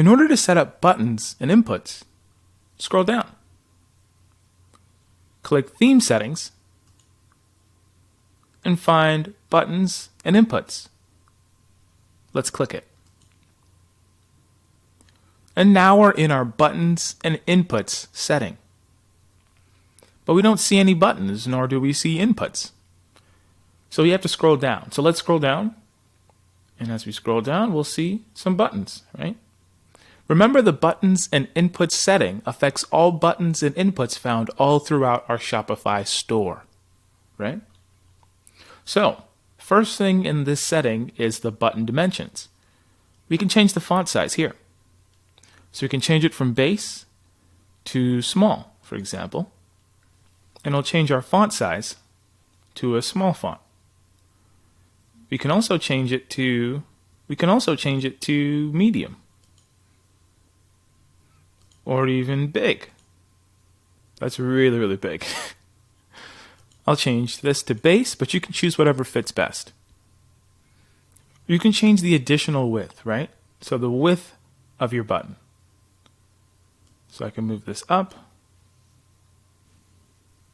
In order to set up buttons and inputs, scroll down. Click Theme Settings and find Buttons and Inputs. Let's click it. And now we're in our Buttons and Inputs setting. But we don't see any buttons, nor do we see inputs. So we have to scroll down. So let's scroll down. And as we scroll down, we'll see some buttons, right? Remember, the buttons and inputs setting affects all buttons and inputs found all throughout our Shopify store, right? So, first thing in this setting is the button dimensions. We can change the font size here. So we can change it from base to small, for example. And it'll change our font size to a small font. We can also change it to medium. Or even big. That's really, really big. I'll change this to base, but you can choose whatever fits best. You can change the additional width, right? So the width of your button. So I can move this up.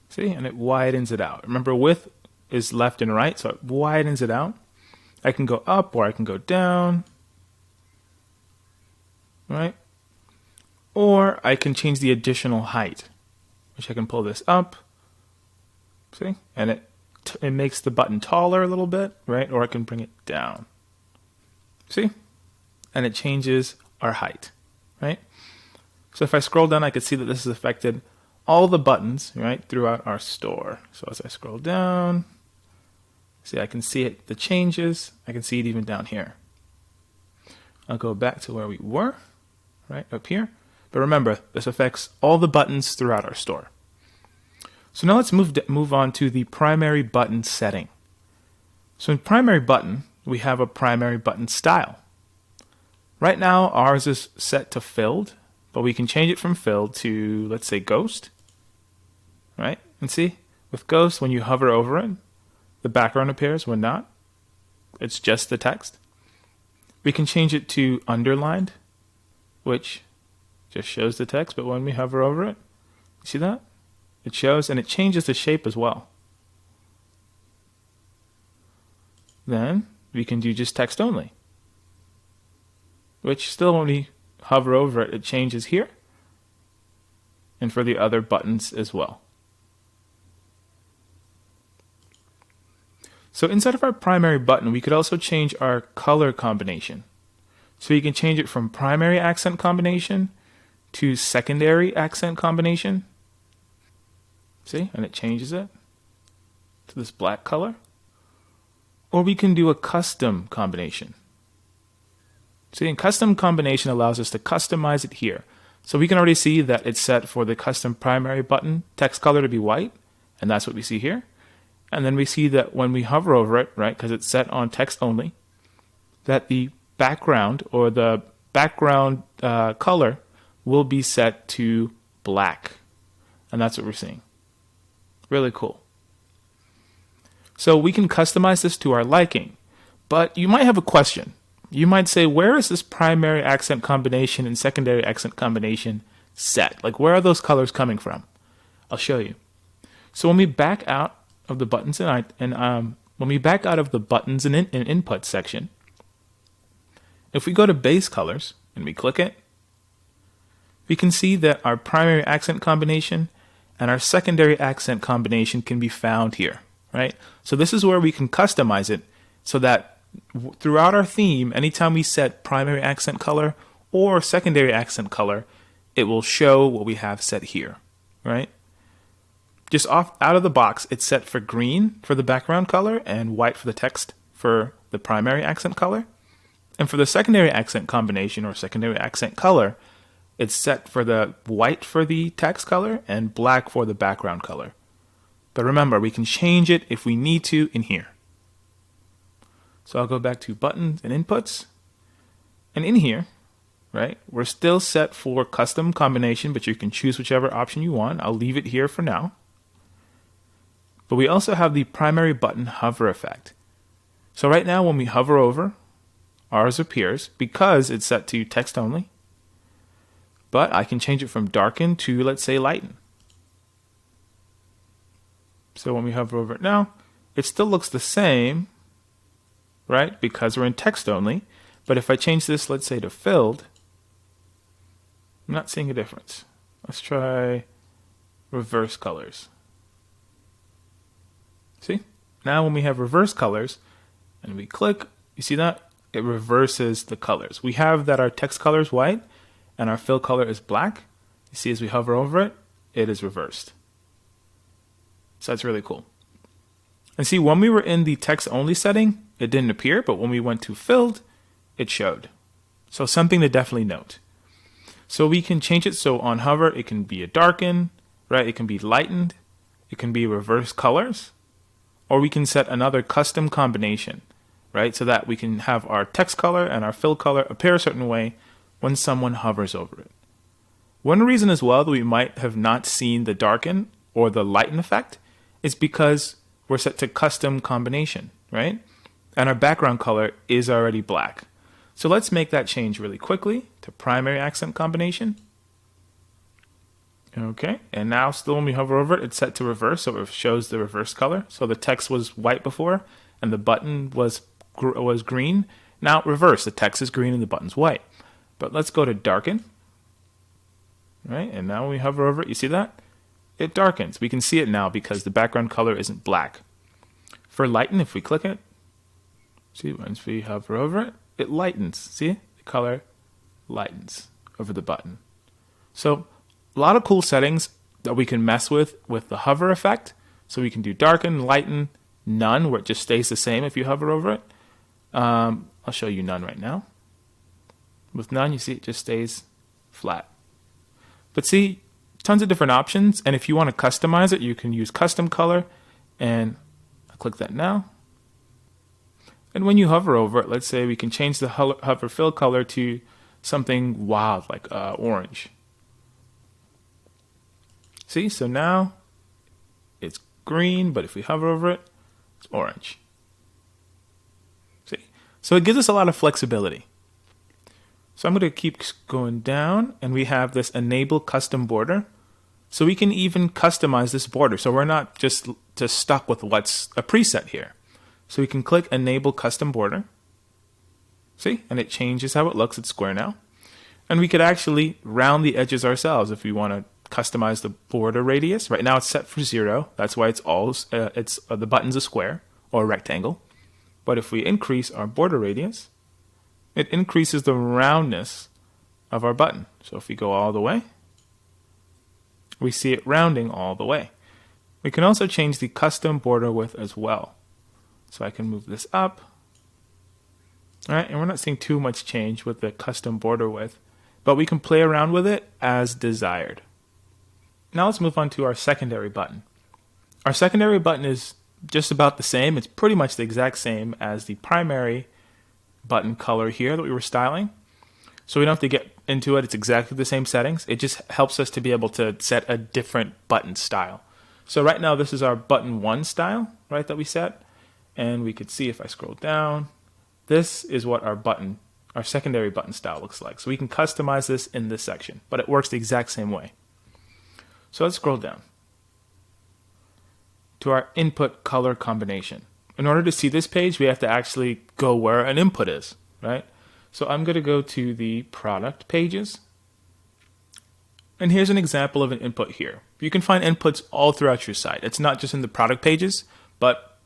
See, and it widens it out. Remember, width is left and right, so it widens it out. I can go up or I can go down, right? Or I can change the additional height, which I can pull this up, see? And it makes the button taller a little bit, right? Or I can bring it down, see? And it changes our height, right? So if I scroll down, I can see that this has affected all the buttons, right, throughout our store. So as I scroll down, see, I can see it, the changes. I can see it even down here. I'll go back to where we were, right, up here. But remember, this affects all the buttons throughout our store. So now let's move on to the primary button setting. So in primary button, we have a primary button style. Right now, ours is set to filled, but we can change it from filled to, let's say, ghost, right? And see, with ghost, when you hover over it, the background appears. When not, it's just the text. We can change it to underlined, which just shows the text, but when we hover over it, you see that? It shows, and it changes the shape as well. Then we can do just text only, which still, when we hover over it, it changes here, and for the other buttons as well. So inside of our primary button, we could also change our color combination. So you can change it from primary accent combination to secondary accent combination. See, and it changes it to this black color. Or we can do a custom combination. See, and custom combination allows us to customize it here. So we can already see that it's set for the custom primary button text color to be white, and that's what we see here. And then we see that when we hover over it, right, because it's set on text only, that the background or the background color will be set to black. And that's what we're seeing. Really cool. So we can customize this to our liking. But you might have a question. You might say, where is this primary accent combination and secondary accent combination set? Like, where are those colors coming from? I'll show you. So when we back out of the buttons when we back out of the buttons and input section, if we go to base colors and we click it, we can see that our primary accent combination and our secondary accent combination can be found here, right? So this is where we can customize it so that throughout our theme, anytime we set primary accent color or secondary accent color, it will show what we have set here, right? Just out of the box, it's set for green for the background color and white for the text for the primary accent color. And for the secondary accent combination or secondary accent color, it's set for the white for the text color and black for the background color. But remember, we can change it if we need to in here. So I'll go back to buttons and inputs. And in here, right, we're still set for custom combination, but you can choose whichever option you want. I'll leave it here for now. But we also have the primary button hover effect. So right now when we hover over, ours appears because it's set to text only, but I can change it from darken to, let's say, lighten. So when we hover over it now, it still looks the same, right? Because we're in text only. But if I change this, let's say, to filled, I'm not seeing a difference. Let's try reverse colors. See? Now when we have reverse colors and we click, you see that? It reverses the colors. We have that our text color is white and our fill color is black. You see as we hover over it, it is reversed. So that's really cool. And see, when we were in the text only setting, it didn't appear, but when we went to filled, it showed. So something to definitely note. So we can change it so on hover, it can be a darken, right? It can be lightened, it can be reverse colors, or we can set another custom combination, right? So that we can have our text color and our fill color appear a certain way when someone hovers over it. One reason as well that we might have not seen the darken or the lighten effect is because we're set to custom combination, right? And our background color is already black. So let's make that change really quickly to primary accent combination. Okay, and now still when we hover over it, it's set to reverse, so it shows the reverse color. So the text was white before, and the button was green. Now reverse, the text is green and the button's white. But let's go to darken. Right, and now when we hover over it, you see that? It darkens. We can see it now because the background color isn't black. For lighten, if we click it, see, once we hover over it, it lightens. See, the color lightens over the button. So a lot of cool settings that we can mess with the hover effect. So we can do darken, lighten, none, where it just stays the same if you hover over it. I'll show you none right now. With none, you see it just stays flat. But see, tons of different options, and if you want to customize it, you can use custom color, and I'll click that now. And when you hover over it, let's say we can change the hover fill color to something wild, like orange. See, so now it's green, but if we hover over it, it's orange. See, so it gives us a lot of flexibility. So I'm going to keep going down, and we have this enable custom border. So we can even customize this border. So we're not just stuck with what's a preset here. So we can click enable custom border. See, and it changes how it looks. It's square now. And we could actually round the edges ourselves if we want to customize the border radius. Right now it's set for 0. That's why the button's a square or a rectangle. But if we increase our border radius, it increases the roundness of our button. So if we go all the way, we see it rounding all the way. We can also change the custom border width as well. So I can move this up. All right, and we're not seeing too much change with the custom border width, but we can play around with it as desired. Now let's move on to our secondary button. Our secondary button is just about the same. It's pretty much the exact same as the primary button color here that we were styling. So we don't have to get into it. It's exactly the same settings. It just helps us to be able to set a different button style. So right now this is our button 1 style, right, that we set. And we could see if I scroll down, this is what our secondary button style looks like. So we can customize this in this section, but it works the exact same way. So let's scroll down to our input color combination. In order to see this page, we have to actually go where an input is, right? So I'm going to go to the product pages. And here's an example of an input here. You can find inputs all throughout your site. It's not just in the product pages, but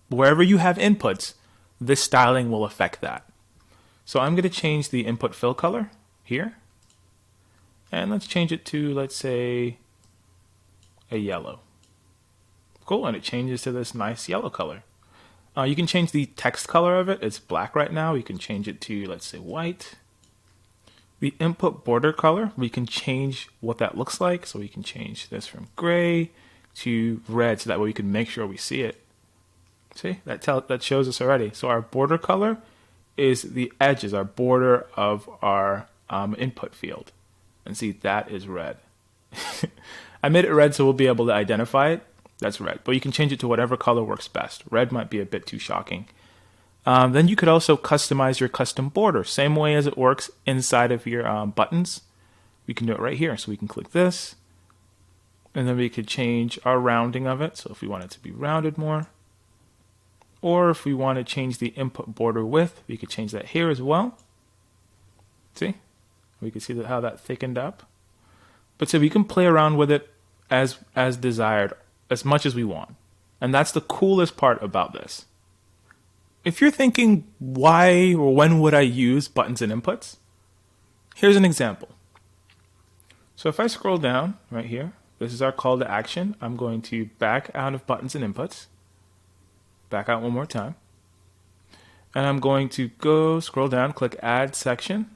wherever you have inputs, this styling will affect that. So I'm going to change the input fill color here. And let's change it to, let's say, a yellow. Cool, and it changes to this nice yellow color. You can change the text color of it. It's black right now. You can change it to, let's say, white. The input border color, we can change what that looks like. So we can change this from gray to red, so that way we can make sure we see it. See, that shows us already. So our border color is the edges, our border of our input field. And see, that is red. I made it red so we'll be able to identify it. That's red, but you can change it to whatever color works best. Red might be a bit too shocking. Then you could also customize your custom border, same way as it works inside of your buttons. we can do it right here. So we can click this, and then we could change our rounding of it. So if we want it to be rounded more, or if we want to change the input border width, we could change that here as well. See? We can see how that thickened up. But so we can play around with it as desired, as much as we want. And that's the coolest part about this. If you're thinking, why or when would I use buttons and inputs? Here's an example. So if I scroll down right here, this is our call to action. I'm going to back out of buttons and inputs. Back out one more time. And I'm going to scroll down, click add section,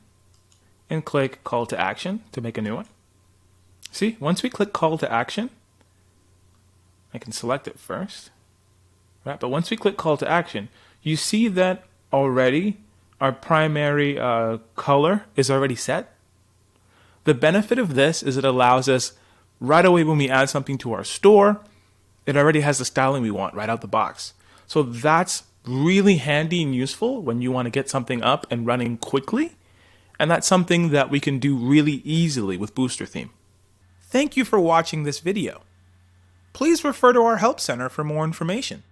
and click call to action to make a new one. See, once we click call to action, I can select it first. Right? But once we click call to action, you see that already our primary color is already set. The benefit of this is it allows us right away when we add something to our store, it already has the styling we want right out the box. So that's really handy and useful when you want to get something up and running quickly. And that's something that we can do really easily with Booster Theme. Thank you for watching this video. Please refer to our Help Center for more information.